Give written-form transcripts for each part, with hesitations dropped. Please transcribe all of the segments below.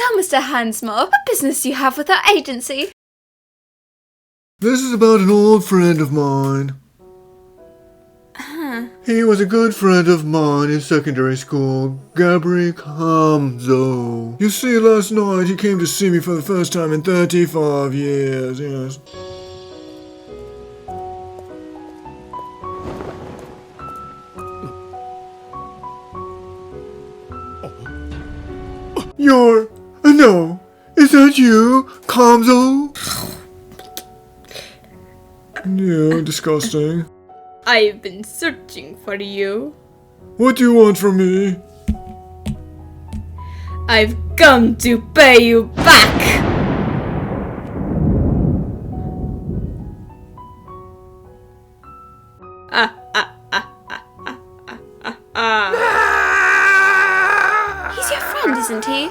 So, Mr. Hansmore, what business do you have with our agency? This is about an old friend of mine. He was a good friend of mine in secondary school, Gabriel Kamzo. You see, last night he came to see me for the first time in 35 years, yes. No, is that you, Kamzo? Yeah, disgusting. I've been searching for you. What do you want from me? I've come to pay you back! He's your friend, isn't he?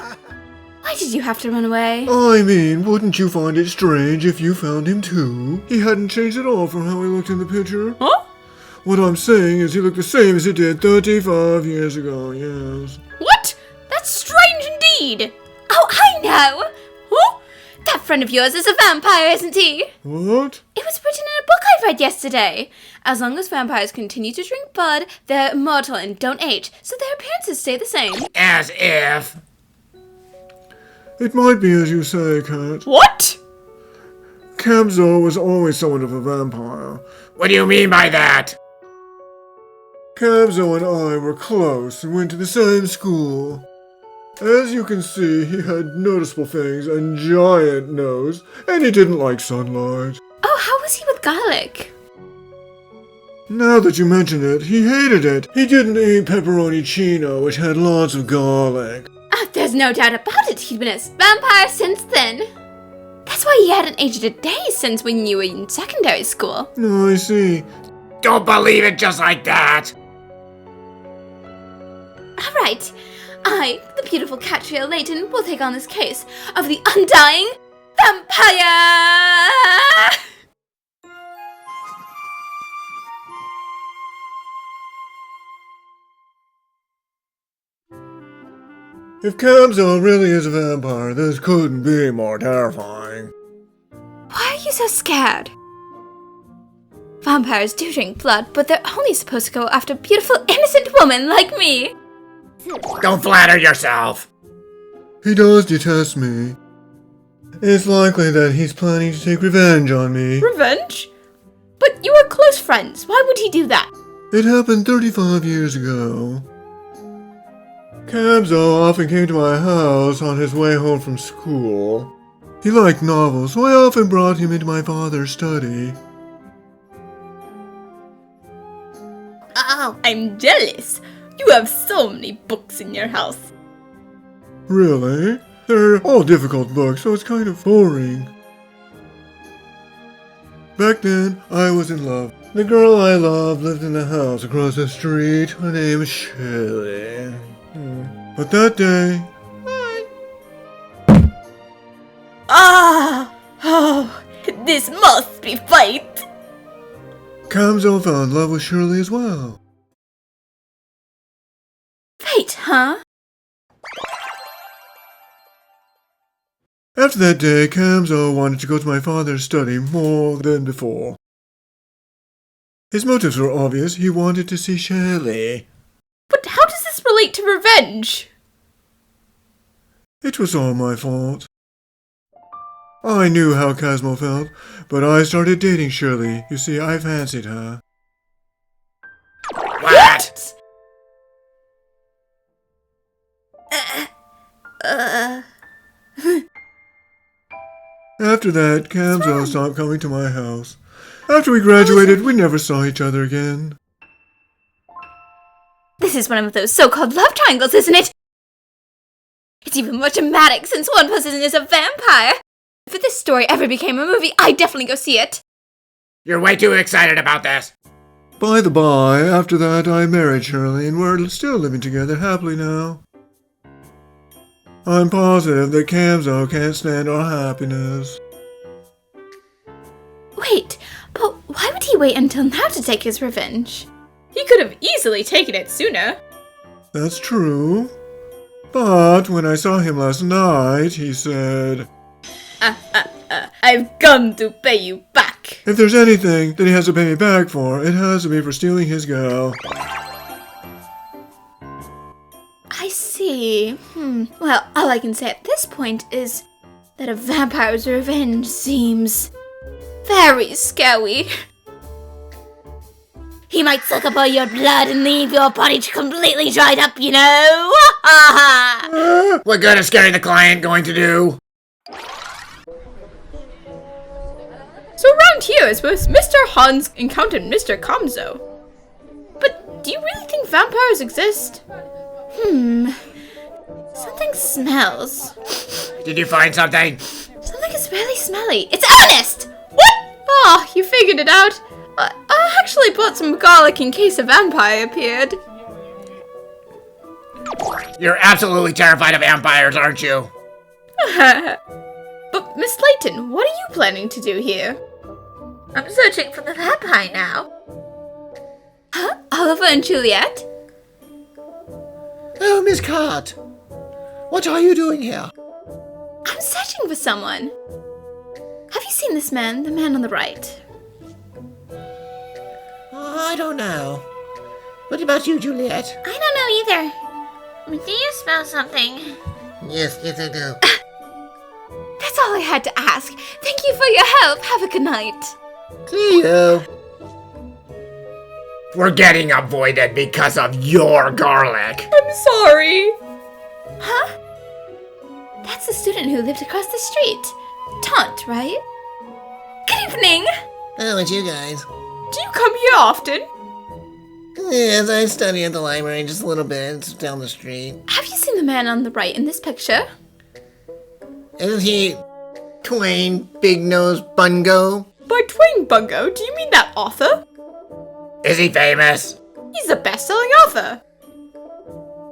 Why did you have to run away? I mean, wouldn't you find it strange if you found him too? He hadn't changed at all from how he looked in the picture. Huh? What I'm saying is he looked the same as he did 35 years ago, yes. What? That's strange indeed! Oh, I know! Huh? That friend of yours is a vampire, isn't he? What? It was written in a book I read yesterday. As long as vampires continue to drink blood, they're immortal and don't age, so their appearances stay the same. As if. It might be as you say, Kat. What? Kamzo was always somewhat of a vampire. What do you mean by that? Kamzo and I were close and went to the same school. As you can see, he had noticeable fangs and giant nose, and he didn't like sunlight. Oh, how was he with garlic? Now that you mention it, he hated it. He didn't eat pepperoncino, which had lots of garlic. There's no doubt about it, he'd been a vampire since then. That's why he hadn't aged a day since when you were in secondary school. No, I see. Don't believe it just like that. Alright, I, the beautiful Katrielle Layton, will take on this case of the Undying Vampire! If Kamzo really is a vampire, this couldn't be more terrifying. Why are you so scared? Vampires do drink blood, but they're only supposed to go after beautiful, innocent women like me. Don't flatter yourself. He does detest me. It's likely that he's planning to take revenge on me. Revenge? But you were close friends. Why would he do that? It happened 35 years ago. Kamzo often came to my house on his way home from school. He liked novels, so I often brought him into my father's study. Oh, I'm jealous. You have so many books in your house. Really? They're all difficult books, so it's kind of boring. Back then, I was in love. The girl I loved lived in the house across the street. Her name is Shirley. But that day... Oh, this must be fate. Kamzo fell in love with Shirley as well. Fate, huh? After that day, Kamzo wanted to go to my father's study more than before. His motives were obvious. He wanted to see Shirley. But how does this relate to revenge? It was all my fault. I knew how Cosmo felt, but I started dating Shirley. You see, I fancied her. What? After that, Kamzo stopped coming to my house. After we graduated, we never saw each other again. This is one of those so-called love triangles, isn't it? It's even more dramatic since one person is a vampire. If this story ever became a movie, I'd definitely go see it. You're way too excited about this. By the by, after that, I married Shirley, and we're still living together happily now. I'm positive that Kamzo can't stand our happiness. Wait, but why would he wait until now to take his revenge? He could have easily taken it sooner. That's true. But when I saw him last night, he said, I've come to pay you back. if there's anything that he has to pay me back for, it has to be for stealing his gal. I see. Well, all I can say at this point is that a vampire's revenge seems very scary. He might suck up all your blood and leave your body completely dried up, you know? What good is scaring the client going to do? So around here is where Mr. Hans encountered Mr. Kamzo. But do you really think vampires exist? Something smells. Did you find something? Something is really smelly. It's Ernest! What? Oh, you figured it out. I actually bought some garlic in case a vampire appeared. You're absolutely terrified of vampires, aren't you? But Miss Layton, what are you planning to do here? I'm searching for the vampire now. Huh? Oliver and Juliet? Oh, Miss Cart. What are you doing here? I'm searching for someone. Have you seen this man, the man on the right? I don't know. What about you, Juliet? I don't know either. Do you smell something? Yes, I do. That's all I had to ask. Thank you for your help. Have a good night. See you. We're getting avoided because of your garlic. I'm sorry. Huh? That's the student who lived across the street. Taunt, right? Good evening. Oh, it's you guys. Do you come here often? Yes, I study at the library just a little bit. It's down the street. Have you seen the man on the right in this picture? Isn't he Twain Big Nose Bungo? By Twain Bungo, do you mean that author? Is he famous? He's a best-selling author.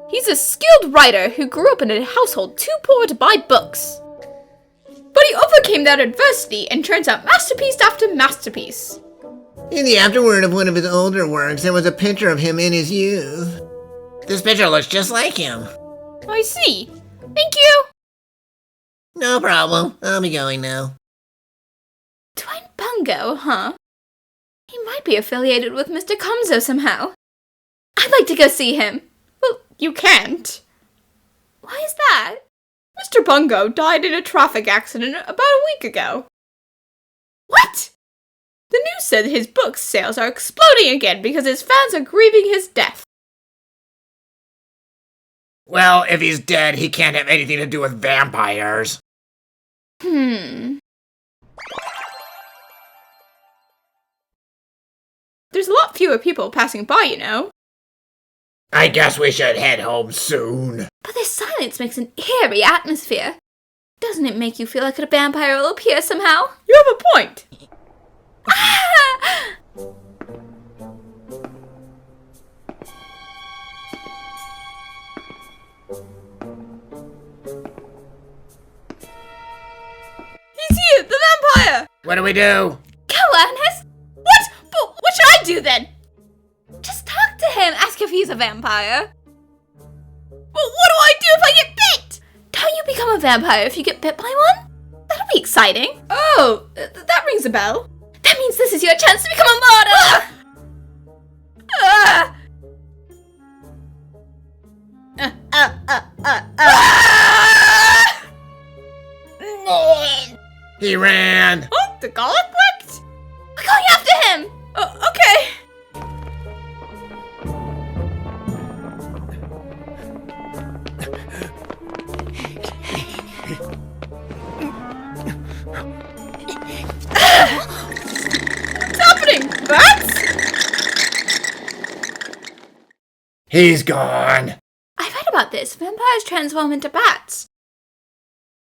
He's a skilled writer who grew up in a household too poor to buy books. But he overcame that adversity and turns out masterpiece after masterpiece. In the afterword of one of his older works, there was a picture of him in his youth. This picture looks just like him. I see. Thank you. No problem. I'll be going now. Twain Bungo, huh? He might be affiliated with Mr. Kamzo somehow. I'd like to go see him. Well, you can't. Why is that? Mr. Bungo died in a traffic accident about a week ago. What? The news said his book sales are exploding again because his fans are grieving his death. Well, if he's dead, he can't have anything to do with vampires. There's a lot fewer people passing by, you know. I guess we should head home soon. But this silence makes an eerie atmosphere. Doesn't it make you feel like a vampire will appear somehow? You have a point. He's here, the vampire! What do we do? Go, Ernest! What? But what should I do then? Just talk to him, ask if he's a vampire. But what do I do if I get bit? Don't you become a vampire if you get bit by one? That'll be exciting. Oh, that rings a bell. That means this is your chance to become a martyr! He ran. Oh, the garlic worked? We're going after him! Okay. What's happening? Bats? He's gone. I read about this. Vampires transform into bats.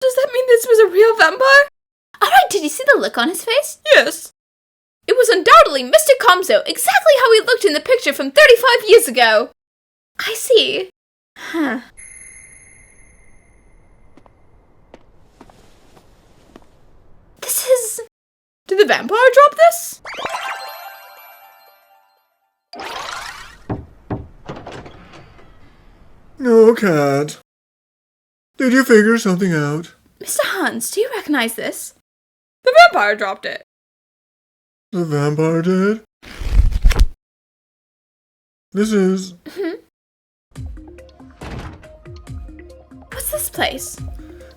Does that mean this was a real vampire? Alright, did you see the look on his face? Yes. It was undoubtedly Mr. Kamzo, exactly how he looked in the picture from 35 years ago. I see. Huh. This is... Did the vampire drop this? No, Cat. Did you figure something out? Mr. Hans, do you recognize this? The vampire dropped it. The vampire did? This is... What's this place?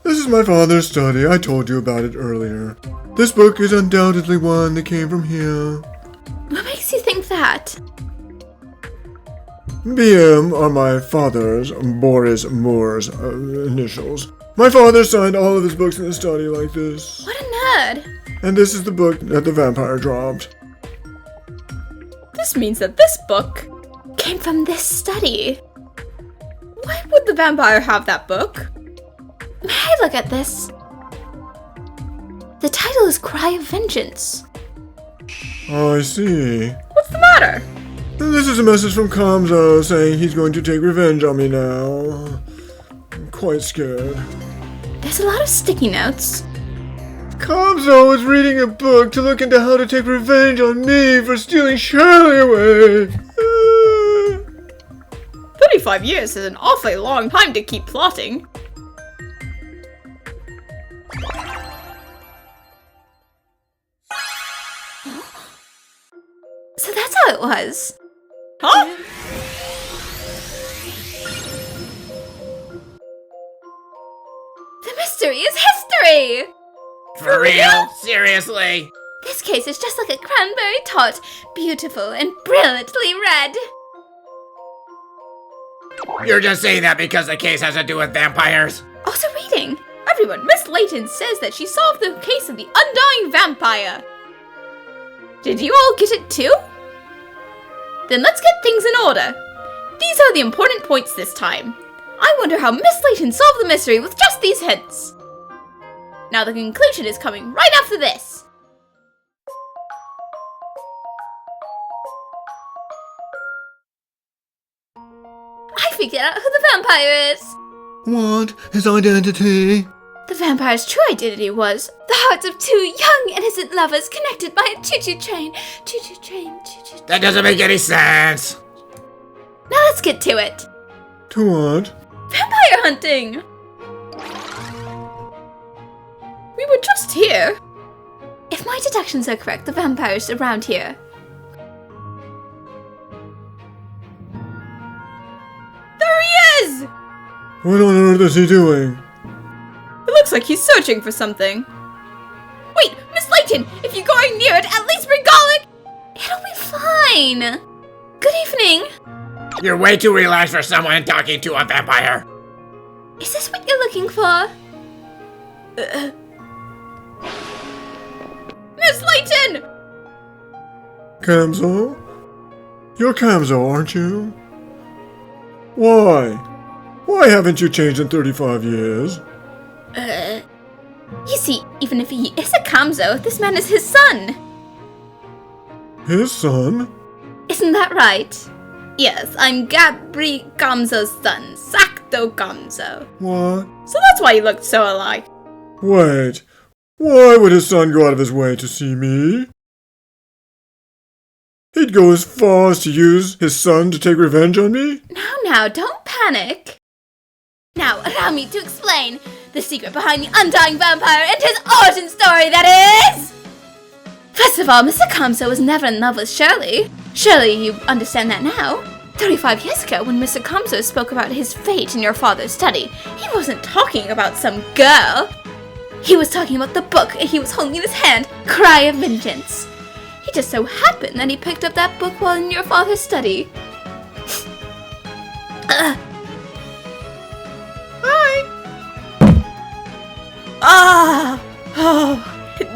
This is my father's study. I told you about it earlier. This book is undoubtedly one that came from here. What makes you think that? BM are my father's, Boris Moore's, initials. My father signed all of his books in the study like this. What a nerd! And this is the book that the vampire dropped. This means that this book came from this study. Why would the vampire have that book? May I look at this? The title is Cry of Vengeance. I see. What's the matter? This is a message from Kamzo saying he's going to take revenge on me now. I'm quite scared. There's a lot of sticky notes. Kamzo is reading a book to look into how to take revenge on me for stealing Shirley away. 35 years is an awfully long time to keep plotting. So that's how it was. Huh? The mystery is history! For real? Seriously? This case is just like a cranberry tart, beautiful and brilliantly red. You're just saying that because the case has to do with vampires? Also reading. Everyone, Miss Layton says that she solved the case of the Undying vampire. Did you all get it too? Then let's get things in order. These are the important points this time. I wonder how Miss Layton solved the mystery with just these hints. Now the conclusion is coming right after this. I figured out who the vampire is. What? His identity? The vampire's true identity was the hearts of two young, innocent lovers connected by a choo-choo train. Choo-choo train, choo-choo train. That doesn't make any sense. Now let's get to it. To what? Vampire hunting! We were just here. If my deductions are correct, the vampire's around here. There he is! What on earth is he doing? It looks like he's searching for something. Wait, Miss Layton, if you're going near it, at least bring garlic! It'll be fine. Good evening. You're way too relaxed for someone talking to a vampire. Is this what you're looking for? Miss Layton! Kamzo? You're Kamzo, aren't you? Why? Why haven't you changed in 35 years? You see, even if he is a Kamzo, this man is his son. His son? Isn't that right? Yes, I'm Gabri Kamzo's son, Sakto Kamzo. What? So that's why you looked so alike. Wait. Why would his son go out of his way to see me? He'd go as far as to use his son to take revenge on me? Now, don't panic. Now, allow me to explain the secret behind the Undying vampire and his origin story, that is! First of all, Mr. Kamzo was never in love with Shirley. Surely you understand that now. 35 years ago, when Mr. Kamzo spoke about his fate in your father's study, he wasn't talking about some girl. He was talking about the book he was holding in his hand, Cry of Vengeance. He just so happened that he picked up that book while in your father's study. Hi!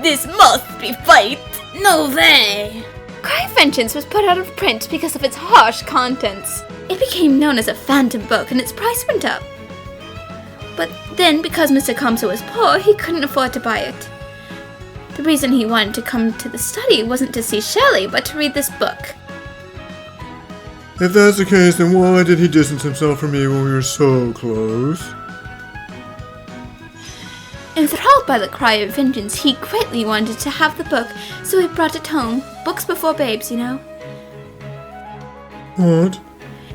This must be fate. No way. Cry of Vengeance was put out of print because of its harsh contents. It became known as a phantom book and its price went up. But then, because Mr. Kamzo was poor, he couldn't afford to buy it. The reason he wanted to come to the study wasn't to see Shelley, but to read this book. If that's the case, then why did he distance himself from me when we were so close? Enthralled by the Cry of Vengeance, he greatly wanted to have the book, so he brought it home. Books before babes, you know. What?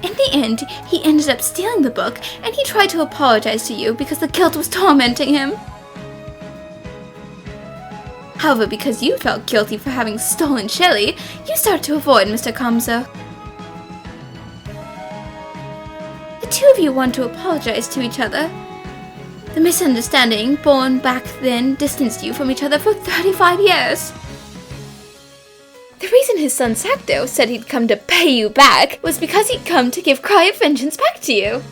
In the end, he ended up stealing the book, and he tried to apologize to you because the guilt was tormenting him. However, because you felt guilty for having stolen Shelly, you started to avoid Mr. Kamzo. The two of you want to apologize to each other. The misunderstanding born back then distanced you from each other for 35 years. The reason his son Sakto said he'd come to pay you back was because he'd come to give Cry of Vengeance back to you.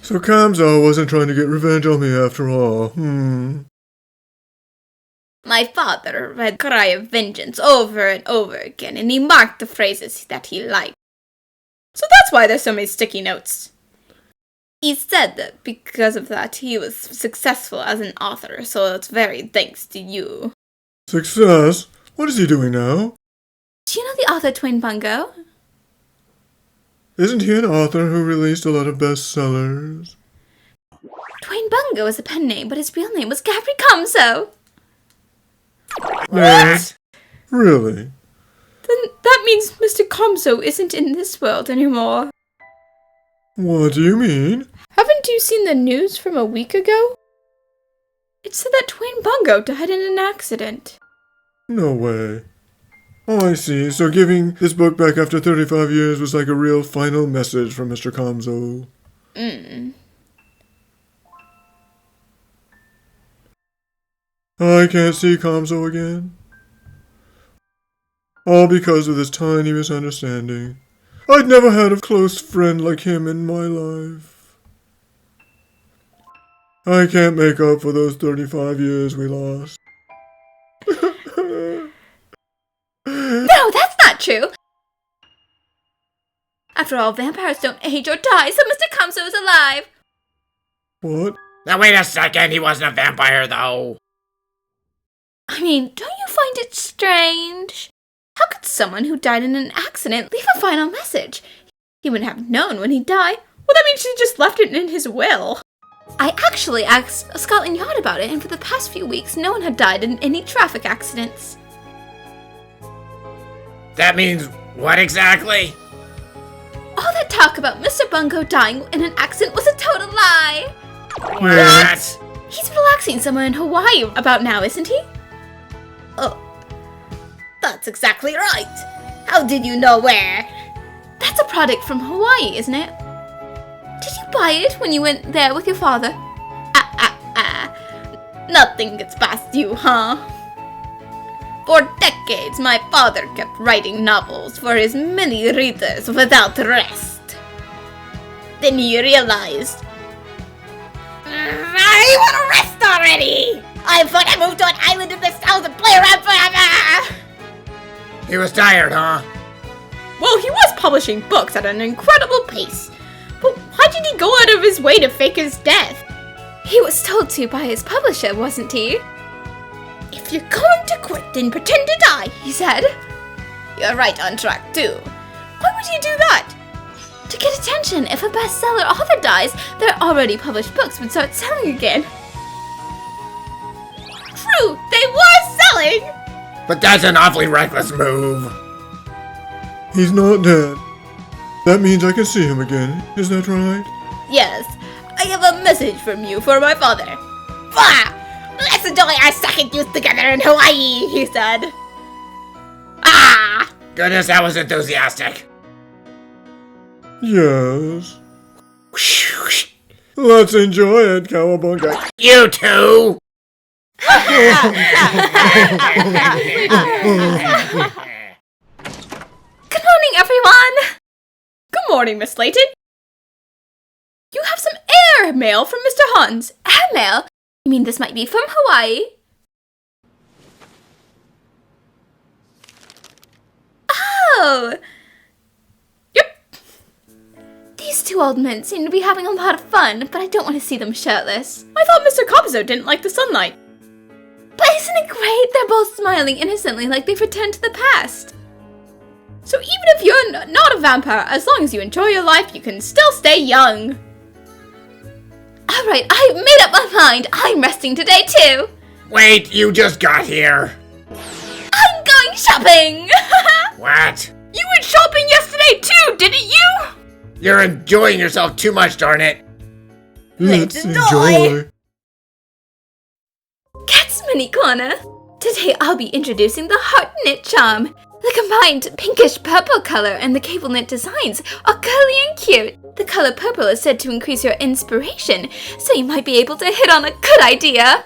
So Kamzo wasn't trying to get revenge on me after all. My father read Cry of Vengeance over and over again, and he marked the phrases that he liked. So that's why there's so many sticky notes. He said that because of that, he was successful as an author, so it's very thanks to you. Success? What is he doing now? Do you know the author Twin Bungo? Isn't he an author who released a lot of bestsellers? Twin Bungo is a pen name, but his real name was Gabri Kamzo. What? Really? Then that means Mr. Kamzo isn't in this world anymore. What do you mean? Haven't you seen the news from a week ago? It said that Twin Bungo died in an accident. No way. Oh, I see. So giving this book back after 35 years was like a real final message from Mr. Kamzo. I can't see Kamzo again. All because of this tiny misunderstanding. I'd never had a close friend like him in my life. I can't make up for those 35 years we lost. No, that's not true! After all, vampires don't age or die, so Mr. Kamzo is alive! What? Now wait a second, he wasn't a vampire though. I mean, don't you find it strange? How could someone who died in an accident leave a final message? He wouldn't have known when he died. Well, that means he just left it in his will. I actually asked Scotland Yard about it, and for the past few weeks, no one had died in any traffic accidents. That means what exactly? All that talk about Mr. Bungo dying in an accident was a total lie! What? He's relaxing somewhere in Hawaii about now, isn't he? Oh, that's exactly right. How did you know where? That's a product from Hawaii, isn't it? Did you buy it when you went there with your father? Nothing gets past you, huh? For decades, my father kept writing novels for his many readers without rest. Then he realized, I want to rest already! I thought I moved to an island in the south and play around forever! He was tired, huh? Well, he was publishing books at an incredible pace. But why did he go out of his way to fake his death? He was told to by his publisher, wasn't he? If you're going to quit, then pretend to die, he said. You're right on track, too. Why would you do that? To get attention. If a bestseller author dies, their already published books would start selling again. True, they were selling! But that's an awfully reckless move. He's not dead. That means I can see him again. Is that right? Yes, I have a message from you for my father. Bah! Let's enjoy our second youth together in Hawaii, he said. Ah! Goodness, that was enthusiastic. Yes. Let's enjoy it, Cowabunga. You two! Good morning, everyone! Good morning, Miss Layton. You have some air mail from Mr. Hans. Air mail? You mean this might be from Hawaii? Oh! Yep. These two old men seem to be having a lot of fun, but I don't want to see them shirtless. I thought Mr. Kamzo didn't like the sunlight. But isn't it great? They're both smiling innocently like they've returned to the past. So even if you're not a vampire, as long as you enjoy your life, you can still stay young. Alright, I've made up my mind. I'm resting today too. Wait, you just got here. I'm going shopping! What? You went shopping yesterday too, didn't you? You're enjoying yourself too much, darn it. Let's enjoy. Cat's Mini Corner. Today I'll be introducing the Heart Knit Charm. The combined pinkish purple color and the cable knit designs are curly and cute. The color purple is said to increase your inspiration, so you might be able to hit on a good idea.